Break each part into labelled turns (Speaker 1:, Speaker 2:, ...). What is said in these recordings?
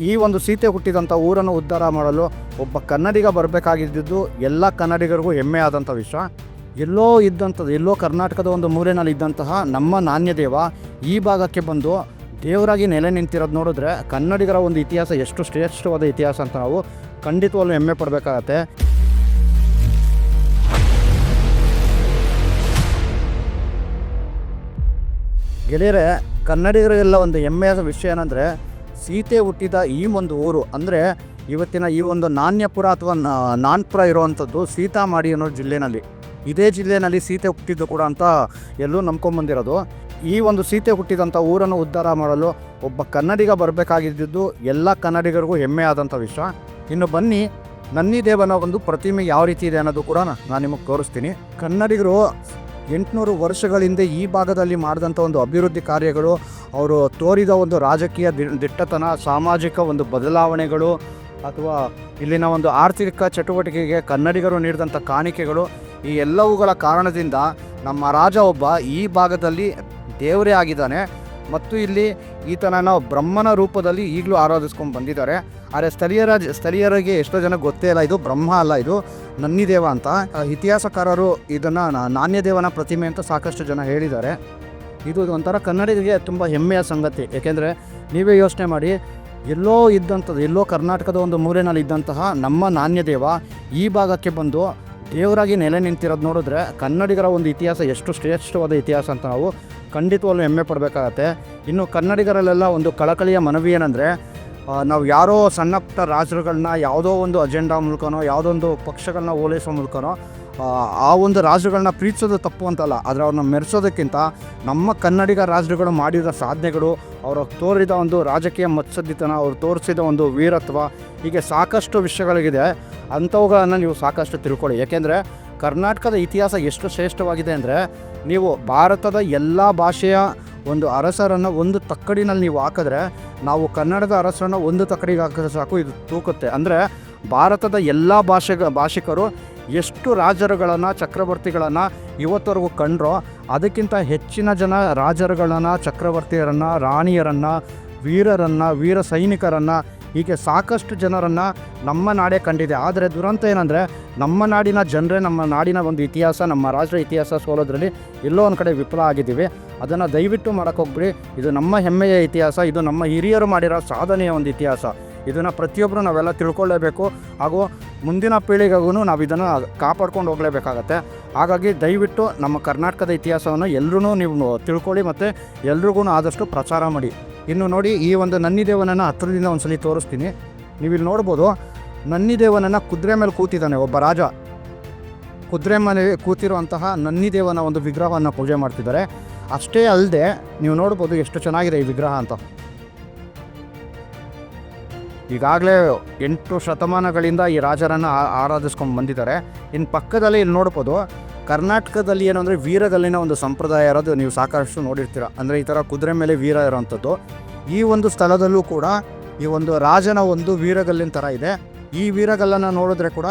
Speaker 1: ಈ ಒಂದು ಸೀತೆ ಹುಟ್ಟಿದಂಥ ಊರನ್ನು ಉದ್ಧಾರ ಮಾಡಲು ಒಬ್ಬ ಕನ್ನಡಿಗ ಬರಬೇಕಾಗಿದ್ದು ಎಲ್ಲ ಕನ್ನಡಿಗರಿಗೂ ಹೆಮ್ಮೆ ಆದಂಥ ವಿಷಯ. ಎಲ್ಲೋ ಕರ್ನಾಟಕದ ಒಂದು ಮೂಲೆಯಲ್ಲಿ ಇದ್ದಂತಹ ನಮ್ಮ ನಾಣ್ಯದೇವ ಈ ಭಾಗಕ್ಕೆ ಬಂದು ದೇವರಾಗಿ ನೆಲೆ ನಿಂತಿರೋದು ನೋಡಿದ್ರೆ ಕನ್ನಡಿಗರ ಒಂದು ಇತಿಹಾಸ ಎಷ್ಟು ಶ್ರೇಷ್ಠವಾದ ಇತಿಹಾಸ ಅಂತ ನಾವು ಖಂಡಿತವಾಗ್ಲೂ ಹೆಮ್ಮೆ ಪಡಬೇಕಾಗತ್ತೆ. ಗೆಳೆಯರೆ, ಕನ್ನಡಿಗರಿಗೆಲ್ಲ ಒಂದು ಹೆಮ್ಮೆಯ ವಿಷಯ ಏನಂದರೆ ಸೀತೆ ಹುಟ್ಟಿದ ಈ ಒಂದು ಊರು ಅಂದರೆ ಇವತ್ತಿನ ಈ ಒಂದು ನಾಣ್ಯಪುರ ಅಥವಾ ನಾನ್ಪುರ ಇರುವಂಥದ್ದು ಸೀತಾಮಾಡಿ ಅನ್ನೋ ಜಿಲ್ಲೆಯಲ್ಲಿ. ಇದೇ ಜಿಲ್ಲೆಯಲ್ಲಿ ಸೀತೆ ಹುಟ್ಟಿದ್ದು ಕೂಡ ಅಂತ ಎಲ್ಲೂ ನಂಬ್ಕೊಂಬಂದಿರೋದು. ಈ ಒಂದು ಸೀತೆ ಹುಟ್ಟಿದಂಥ ಊರನ್ನು ಉದ್ಧಾರ ಮಾಡಲು ಒಬ್ಬ ಕನ್ನಡಿಗ ಬರಬೇಕಾಗಿದ್ದು ಎಲ್ಲ ಕನ್ನಡಿಗರಿಗೂ ಹೆಮ್ಮೆ ಆದಂಥ ವಿಷಯ. ಇನ್ನು ಬನ್ನಿ, ನನ್ನಿದೇವನ ಒಂದು ಪ್ರತಿಮೆ ಯಾವ ರೀತಿ ಇದೆ ಅನ್ನೋದು ಕೂಡ ನಾನು ನಿಮಗೆ ತೋರಿಸ್ತೀನಿ. ಕನ್ನಡಿಗರು 800 ವರ್ಷಗಳ ಹಿಂದೆ ಈ ಭಾಗದಲ್ಲಿ ಮಾಡಿದಂಥ ಒಂದು ಅಭಿವೃದ್ಧಿ ಕಾರ್ಯಗಳು, ಅವರು ತೋರಿದ ಒಂದು ರಾಜಕೀಯ ದಿಟ್ಟತನ, ಸಾಮಾಜಿಕ ಒಂದು ಬದಲಾವಣೆಗಳು ಅಥವಾ ಇಲ್ಲಿನ ಒಂದು ಆರ್ಥಿಕ ಚಟುವಟಿಕೆಗೆ ಕನ್ನಡಿಗರು ನೀಡಿದಂಥ ಕಾಣಿಕೆಗಳು, ಈ ಎಲ್ಲವುಗಳ ಕಾರಣದಿಂದ ನಮ್ಮ ರಾಜ ಒಬ್ಬ ಈ ಭಾಗದಲ್ಲಿ ದೇವರೇ ಆಗಿದ್ದಾನೆ ಮತ್ತು ಇಲ್ಲಿ ಈತನನ್ನು ಬ್ರಹ್ಮನ ರೂಪದಲ್ಲಿ ಈಗಲೂ ಆರಾಧಿಸ್ಕೊಂಡು ಬಂದಿದ್ದಾರೆ. ಆದರೆ ಸ್ಥಳೀಯರಿಗೆ ಎಷ್ಟೋ ಜನ ಗೊತ್ತೇ ಇಲ್ಲ ಇದು ಬ್ರಹ್ಮ ಅಲ್ಲ, ಇದು ನನ್ನಿದೇವ ಅಂತ. ಇತಿಹಾಸಕಾರರು ಇದನ್ನು ನಾಣ್ಯದೇವನ ಪ್ರತಿಮೆ ಅಂತ ಸಾಕಷ್ಟು ಜನ ಹೇಳಿದ್ದಾರೆ. ಇದು ಒಂಥರ ಕನ್ನಡಿಗರಿಗೆ ತುಂಬ ಹೆಮ್ಮೆಯ ಸಂಗತಿ. ಏಕೆಂದರೆ ನೀವೇ ಯೋಚನೆ ಮಾಡಿ, ಎಲ್ಲೋ ಕರ್ನಾಟಕದ ಒಂದು ಮೂಲೆಯಲ್ಲಿ ಇದ್ದಂತಹ ನಮ್ಮ ನಾಣ್ಯದೇವ ಈ ಭಾಗಕ್ಕೆ ಬಂದು ದೇವರಾಗಿ ನೆಲೆ ನಿಂತಿರೋದು ನೋಡಿದ್ರೆ ಕನ್ನಡಿಗರ ಒಂದು ಇತಿಹಾಸ ಎಷ್ಟು ಶ್ರೇಷ್ಠವಾದ ಇತಿಹಾಸ ಅಂತ ನಾವು ಖಂಡಿತವಾಗ್ಲೂ ಹೆಮ್ಮೆ ಪಡಬೇಕಾಗತ್ತೆ. ಇನ್ನು ಕನ್ನಡಿಗರಲ್ಲೆಲ್ಲ ಒಂದು ಕಳಕಳಿಯ ಮನವಿ ಏನಂದರೆ, ನಾವು ಯಾರೋ ಸಣ್ಣ ಪುಟ್ಟ ರಾಜರುಗಳನ್ನ ಯಾವುದೋ ಒಂದು ಅಜೆಂಡಾ ಮೂಲಕನೋ ಯಾವುದೊಂದು ಪಕ್ಷಗಳನ್ನ ಓಲೈಸೋ ಮೂಲಕನೋ ಆ ಒಂದು ರಾಜರುಗಳನ್ನ ಪ್ರೀತಿಸೋದು ತಪ್ಪು ಅಂತಲ್ಲ, ಆದರೆ ಅವ್ರನ್ನ ಮೆರೆಸೋದಕ್ಕಿಂತ ನಮ್ಮ ಕನ್ನಡಿಗ ರಾಜರುಗಳು ಮಾಡಿದ ಸಾಧನೆಗಳು, ಅವರು ತೋರಿದ ಒಂದು ರಾಜಕೀಯ ಮತ್ಸದ್ದಿತನ, ಅವರು ತೋರಿಸಿದ ಒಂದು ವೀರತ್ವ, ಹೀಗೆ ಸಾಕಷ್ಟು ವಿಷಯಗಳಿದೆ. ಅಂಥವುಗಳನ್ನು ನೀವು ಸಾಕಷ್ಟು ತಿಳ್ಕೊಳ್ಳಿ. ಏಕೆಂದರೆ ಕರ್ನಾಟಕದ ಇತಿಹಾಸ ಎಷ್ಟು ಶ್ರೇಷ್ಠವಾಗಿದೆ ಅಂದರೆ, ನೀವು ಭಾರತದ ಎಲ್ಲ ಭಾಷೆಯ ಒಂದು ಅರಸರನ್ನು ಒಂದು ತಕ್ಕಡಿನಲ್ಲಿ ನೀವು ಹಾಕಿದ್ರೆ, ನಾವು ಕನ್ನಡದ ಅರಸರನ್ನು ಒಂದು ತಕ್ಕಡಿಗೆ ಹಾಕಿದ್ರೆ ಸಾಕು, ಇದು ತೂಕುತ್ತೆ. ಅಂದರೆ ಭಾರತದ ಎಲ್ಲ ಭಾಷಿಕರು ಎಷ್ಟು ರಾಜರುಗಳನ್ನು, ಚಕ್ರವರ್ತಿಗಳನ್ನು ಇವತ್ತವರೆಗೂ ಕಂಡ್ರೋ ಅದಕ್ಕಿಂತ ಹೆಚ್ಚಿನ ಜನ ರಾಜರುಗಳನ್ನು, ಚಕ್ರವರ್ತಿಯರನ್ನು, ರಾಣಿಯರನ್ನು, ವೀರ ಸೈನಿಕರನ್ನು, ಹೀಗೆ ಸಾಕಷ್ಟು ಜನರನ್ನು ನಮ್ಮ ನಾಡೇ ಕಂಡಿದೆ. ಆದರೆ ದುರಂತ ಏನಂದರೆ, ನಮ್ಮ ನಾಡಿನ ಜನರೇ ನಮ್ಮ ನಾಡಿನ ಒಂದು ಇತಿಹಾಸ, ನಮ್ಮ ರಾಷ್ಟ್ರ ಇತಿಹಾಸ ಸೋಲೋದ್ರಲ್ಲಿ ಎಲ್ಲೋ ಒಂದು ಕಡೆ ವಿಫಲ ಆಗಿದ್ದೀವಿ. ಅದನ್ನು ದಯವಿಟ್ಟು ಮಾಡೋಕ್ಕೆ ಹೋಗ್ಬಿಡಿ. ಇದು ನಮ್ಮ ಹೆಮ್ಮೆಯ ಇತಿಹಾಸ, ಇದು ನಮ್ಮ ಹಿರಿಯರು ಮಾಡಿರೋ ಸಾಧನೆಯ ಒಂದು ಇತಿಹಾಸ. ಇದನ್ನು ಪ್ರತಿಯೊಬ್ಬರು ನಾವೆಲ್ಲ ತಿಳ್ಕೊಳ್ಳೇಬೇಕು. ಹಾಗೂ ಮುಂದಿನ ಪೀಳಿಗೆಗೂ ನಾವು ಇದನ್ನು ಕಾಪಾಡ್ಕೊಂಡು ಹೋಗಲೇಬೇಕಾಗತ್ತೆ. ಹಾಗಾಗಿ ದಯವಿಟ್ಟು ನಮ್ಮ ಕರ್ನಾಟಕದ ಇತಿಹಾಸವನ್ನು ಎಲ್ಲರೂ ನೀವು ತಿಳ್ಕೊಳ್ಳಿ ಮತ್ತು ಎಲ್ರಿಗೂ ಆದಷ್ಟು ಪ್ರಚಾರ ಮಾಡಿ. ಇನ್ನು ನೋಡಿ, ಈ ಒಂದು ನನ್ನಿದೇವನನ್ನು ಹತ್ತಿರದಿಂದ ಒಂದ್ಸಲಿ ತೋರಿಸ್ತೀನಿ. ನೀವು ಇಲ್ಲಿ ನೋಡ್ಬೋದು, ನನ್ನಿದೇವನನ್ನು ಕುದುರೆ ಮೇಲೆ ಕೂತಿದ್ದಾನೆ ಒಬ್ಬ ರಾಜ. ಕುದುರೆ ಮೇಲೆ ಕೂತಿರುವಂತಹ ನನ್ನಿದೇವನ ಒಂದು ವಿಗ್ರಹವನ್ನು ಪೂಜೆ ಮಾಡ್ತಿದ್ದಾರೆ. ಅಷ್ಟೇ ಅಲ್ಲದೆ ನೀವು ನೋಡ್ಬೋದು ಎಷ್ಟು ಚೆನ್ನಾಗಿದೆ ಈ ವಿಗ್ರಹ ಅಂತ. ಈಗಾಗಲೇ 8 ಶತಮಾನಗಳಿಂದ ಈ ರಾಜರನ್ನು ಆರಾಧಿಸ್ಕೊಂಡು ಬಂದಿದ್ದಾರೆ. ಇನ್ನು ಪಕ್ಕದಲ್ಲಿ ಇಲ್ಲಿ ನೋಡ್ಬೋದು, ಕರ್ನಾಟಕದಲ್ಲಿ ಏನಂದರೆ ವೀರಗಲ್ಲಿನ ಒಂದು ಸಂಪ್ರದಾಯ ಇರೋದು ನೀವು ಸಾಕಷ್ಟು ನೋಡಿರ್ತೀರ. ಅಂದರೆ ಈ ಥರ ಕುದುರೆ ಮೇಲೆ ವೀರ ಇರೋವಂಥದ್ದು. ಈ ಒಂದು ಸ್ಥಳದಲ್ಲೂ ಕೂಡ ಈ ಒಂದು ರಾಜನ ಒಂದು ವೀರಗಲ್ಲಿನ ಥರ ಇದೆ. ಈ ವೀರಗಲ್ಲನ್ನು ನೋಡಿದ್ರೆ ಕೂಡ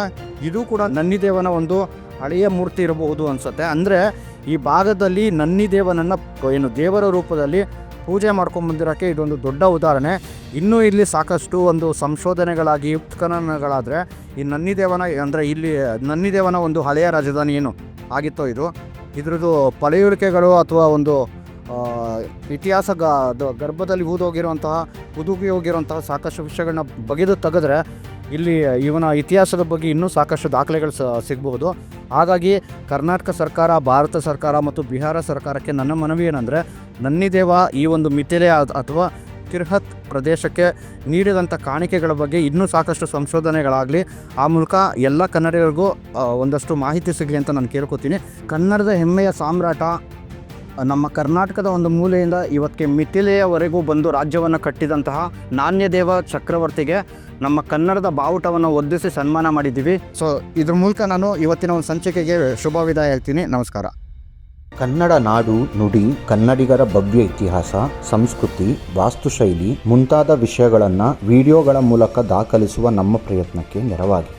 Speaker 1: ಇದು ಕೂಡ ನನ್ನಿದೇವನ ಒಂದು ಹಳೆಯ ಮೂರ್ತಿ ಇರಬಹುದು ಅನಿಸುತ್ತೆ. ಅಂದರೆ ಈ ಭಾಗದಲ್ಲಿ ನನ್ನಿದೇವನನ್ನು ದೇವರ ರೂಪದಲ್ಲಿ ಪೂಜೆ ಮಾಡ್ಕೊಂಬಂದಿರೋಕ್ಕೆ ಇದೊಂದು ದೊಡ್ಡ ಉದಾಹರಣೆ. ಇನ್ನೂ ಇಲ್ಲಿ ಸಾಕಷ್ಟು ಒಂದು ಸಂಶೋಧನೆಗಳಾಗಿ ಉತ್ಖನನಗಳಾದರೆ ಈ ನನ್ನಿದೇವನ ಅಂದರೆ ಇಲ್ಲಿ ನನ್ನಿದೇವನ ಒಂದು ಹಳೆಯ ರಾಜಧಾನಿ ಏನು ಆಗಿತ್ತೋ ಇದ್ರದ್ದು ಪಳೆಯುಳಿಕೆಗಳು ಅಥವಾ ಒಂದು ಇತಿಹಾಸ ಗರ್ಭದಲ್ಲಿ ಹುದುಗಿ ಹೋಗಿರುವಂತಹ ಸಾಕಷ್ಟು ವಿಷಯಗಳನ್ನ ಬಗೆದು ತೆಗೆದ್ರೆ ಇಲ್ಲಿ ಇವನ ಇತಿಹಾಸದ ಬಗ್ಗೆ ಇನ್ನೂ ಸಾಕಷ್ಟು ದಾಖಲೆಗಳು ಸಿಗಬಹುದು. ಹಾಗಾಗಿ ಕರ್ನಾಟಕ ಸರ್ಕಾರ, ಭಾರತ ಸರ್ಕಾರ ಮತ್ತು ಬಿಹಾರ ಸರ್ಕಾರಕ್ಕೆ ನನ್ನ ಮನವಿ ಏನಂದರೆ, ನನ್ನಿದೇವ ಈ ಒಂದು ಮಿಥಿಲೆ ಅಥವಾ ತಿರ್ಹತ್ ಪ್ರದೇಶಕ್ಕೆ ನೀಡಿದಂಥ ಕಾಣಿಕೆಗಳ ಬಗ್ಗೆ ಇನ್ನೂ ಸಾಕಷ್ಟು ಸಂಶೋಧನೆಗಳಾಗಲಿ, ಆ ಮೂಲಕ ಎಲ್ಲ ಕನ್ನಡಿಗರಿಗೂ ಒಂದಷ್ಟು ಮಾಹಿತಿ ಸಿಗಲಿ ಅಂತ ನಾನು ಕೇಳ್ಕೊತೀನಿ. ಕನ್ನಡದ ಹೆಮ್ಮೆಯ ಸಾಮ್ರಾಟ, ನಮ್ಮ ಕರ್ನಾಟಕದ ಒಂದು ಮೂಲೆಯಿಂದ ಇವತ್ತಿಗೆ ಮಿಥಿಲೆಯವರೆಗೂ ಬಂದು ರಾಜ್ಯವನ್ನು ಕಟ್ಟಿದಂತಹ ನಾಣ್ಯದೇವ ಚಕ್ರವರ್ತಿಗೆ ನಮ್ಮ ಕನ್ನಡದ ಬಾವುಟವನ್ನು ಒದ್ದಿಸಿ ಸನ್ಮಾನ ಮಾಡಿದ್ದೀವಿ. ಸೊ ಇದ್ರ ಮೂಲಕ ನಾನು ಇವತ್ತಿನ ಒಂದು ಸಂಚಿಕೆಗೆ ಶುಭ ವಿದಾಯ ಹೇಳ್ತೀನಿ. ನಮಸ್ಕಾರ.
Speaker 2: ಕನ್ನಡ ನಾಡು, ನುಡಿ, ಕನ್ನಡಿಗರ ಭವ್ಯ ಇತಿಹಾಸ, ಸಂಸ್ಕೃತಿ, ವಾಸ್ತುಶೈಲಿ ಮುಂತಾದ ವಿಷಯಗಳನ್ನು ವಿಡಿಯೋಗಳ ಮೂಲಕ ದಾಖಲಿಸುವ ನಮ್ಮ ಪ್ರಯತ್ನಕ್ಕೆ ನೆರವಾಗಿ